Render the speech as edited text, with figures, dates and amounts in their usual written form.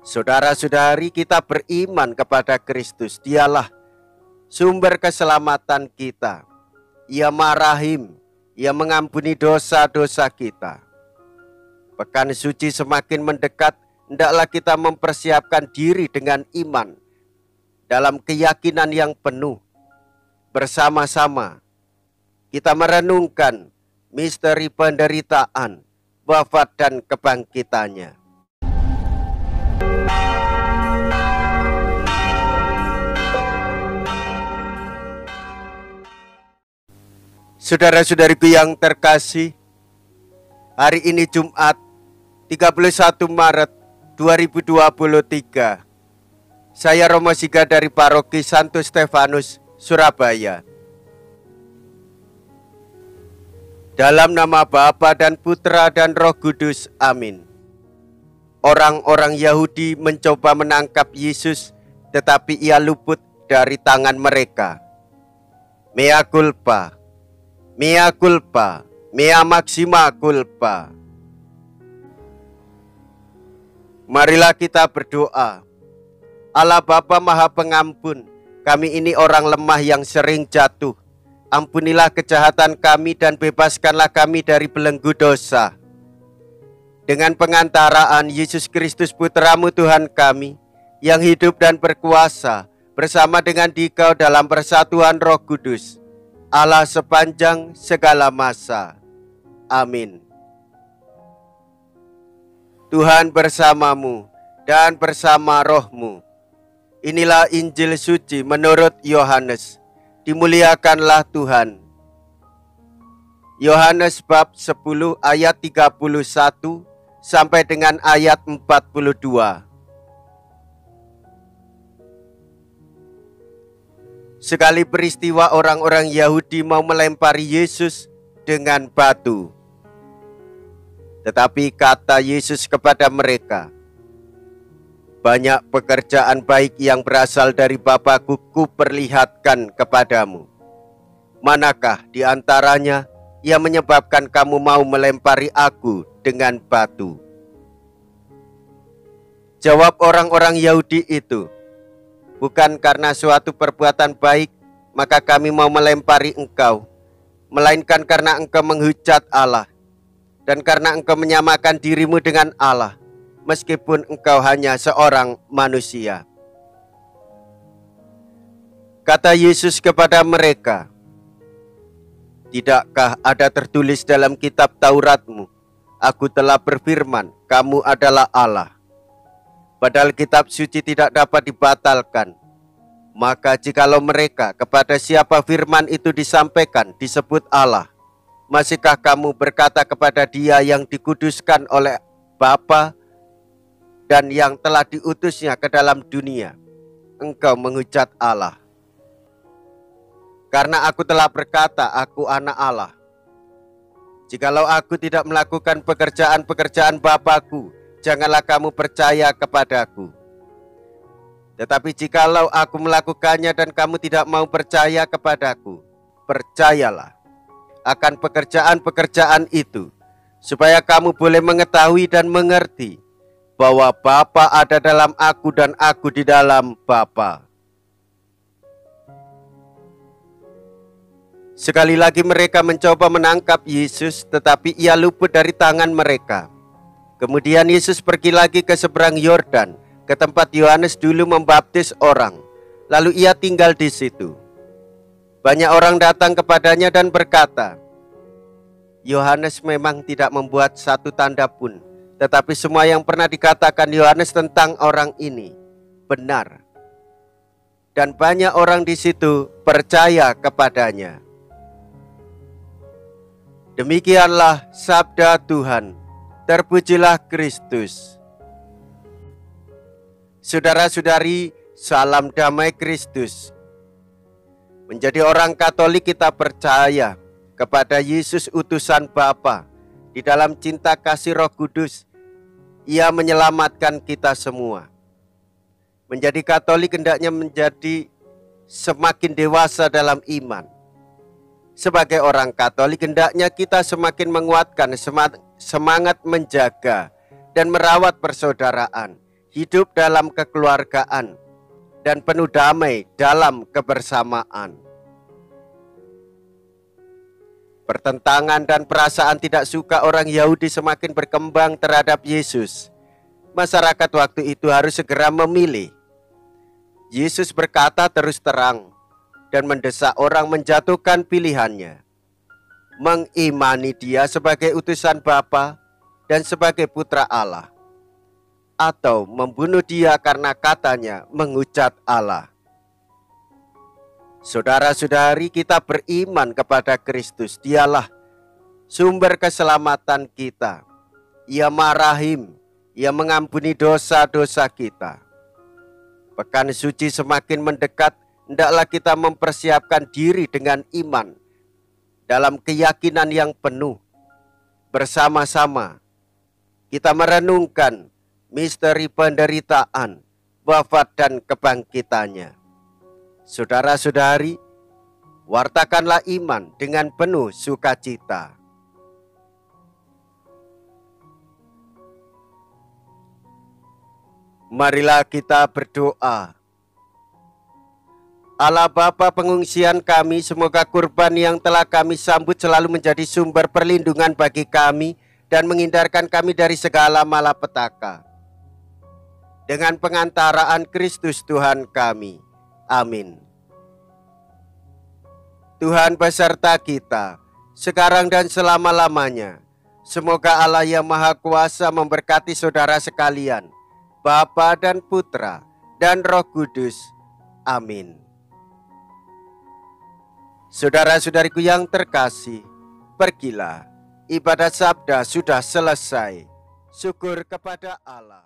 Saudara-saudari, kita beriman kepada Kristus. Dialah sumber keselamatan kita. Ia Maha Rahim, Ia mengampuni dosa-dosa kita. Pekan suci semakin mendekat, hendaklah kita mempersiapkan diri dengan iman dalam keyakinan yang penuh. Bersama-sama kita merenungkan misteri penderitaan, wafat dan kebangkitannya. Saudara-saudariku yang terkasih, hari ini Jumat 31 Maret 2023. Saya Romo Siga dari Paroki Santo Stefanus, Surabaya. Dalam nama Bapa dan Putra dan Roh Kudus, amin. Orang-orang Yahudi mencoba menangkap Yesus, tetapi ia luput dari tangan mereka. Mea culpa, mea culpa, mea maxima culpa. Marilah kita berdoa. Allah Bapa Maha Pengampun, kami ini orang lemah yang sering jatuh. Ampunilah kejahatan kami dan bebaskanlah kami dari belenggu dosa. Dengan pengantaraan Yesus Kristus Putra-Mu Tuhan kami, yang hidup dan berkuasa bersama dengan Dikau dalam persatuan Roh Kudus, Allah sepanjang segala masa. Amin. Tuhan bersamamu dan bersama rohmu. Inilah Injil suci menurut Yohanes. Dimuliakanlah Tuhan. Yohanes bab 10 ayat 31 sampai dengan ayat 42. Sekali peristiwa orang-orang Yahudi mau melempari Yesus dengan batu. Tetapi kata Yesus kepada mereka, "Banyak pekerjaan baik yang berasal dari Bapa-Ku kuperlihatkan kepadamu. Manakah di antaranya yang menyebabkan kamu mau melempari aku dengan batu?" Jawab orang-orang Yahudi itu, "Bukan karena suatu perbuatan baik maka kami mau melempari engkau, melainkan karena engkau menghujat Allah, dan karena engkau menyamakan dirimu dengan Allah, meskipun engkau hanya seorang manusia." Kata Yesus kepada mereka, "Tidakkah ada tertulis dalam kitab Tauratmu, Aku telah berfirman, kamu adalah Allah? Padahal kitab suci tidak dapat dibatalkan. Maka jikalau mereka kepada siapa firman itu disampaikan disebut Allah, masihkah kamu berkata kepada Dia yang dikuduskan oleh Bapa dan yang telah diutusnya ke dalam dunia, engkau menghujat Allah? Karena aku telah berkata, aku anak Allah. Jikalau aku tidak melakukan pekerjaan-pekerjaan Bapa-Ku, janganlah kamu percaya kepadaku. Tetapi jikalau aku melakukannya dan kamu tidak mau percaya kepadaku, percayalah akan pekerjaan-pekerjaan itu, supaya kamu boleh mengetahui dan mengerti bahwa Bapa ada dalam aku dan aku di dalam Bapa." Sekali lagi mereka mencoba menangkap Yesus, tetapi ia luput dari tangan mereka. Kemudian Yesus pergi lagi ke seberang Yordan, ke tempat Yohanes dulu membaptis orang. Lalu ia tinggal di situ. Banyak orang datang kepadanya dan berkata, "Yohanes memang tidak membuat satu tanda pun, tetapi semua yang pernah dikatakan Yohanes tentang orang ini benar." Dan banyak orang di situ percaya kepadanya. Demikianlah sabda Tuhan. Terpujilah Kristus. Saudara-saudari, salam damai Kristus. Menjadi orang Katolik kita percaya kepada Yesus utusan Bapa. Di dalam cinta kasih Roh Kudus, Ia menyelamatkan kita semua. Menjadi Katolik hendaknya menjadi semakin dewasa dalam iman. Sebagai orang Katolik hendaknya kita semakin menguatkan semangat menjaga dan merawat persaudaraan hidup dalam kekeluargaan, dan penuh damai dalam kebersamaan. Pertentangan dan perasaan tidak suka orang Yahudi semakin berkembang terhadap Yesus. Masyarakat waktu itu harus segera memilih. Yesus berkata terus terang dan mendesak orang menjatuhkan pilihannya, mengimani Dia sebagai utusan Bapa dan sebagai Putra Allah, atau membunuh Dia karena katanya menghujat Allah. Saudara-saudari, kita beriman kepada Kristus. Dialah sumber keselamatan kita. Ia Maha Rahim, Ia mengampuni dosa-dosa kita. Pekan suci semakin mendekat, hendaklah kita mempersiapkan diri dengan iman dalam keyakinan yang penuh. Bersama-sama kita merenungkan misteri penderitaan, wafat dan kebangkitannya. Saudara-saudari, wartakanlah iman dengan penuh sukacita. Marilah kita berdoa. Allah Bapa pengungsian kami, semoga kurban yang telah kami sambut selalu menjadi sumber perlindungan bagi kami dan menghindarkan kami dari segala malapetaka. Dengan pengantaraan Kristus Tuhan kami. Amin. Tuhan beserta kita, sekarang dan selama-lamanya. Semoga Allah yang Maha Kuasa memberkati saudara sekalian, Bapa dan Putra dan Roh Kudus. Amin. Saudara-saudariku yang terkasih, pergilah. Ibadat sabda sudah selesai. Syukur kepada Allah.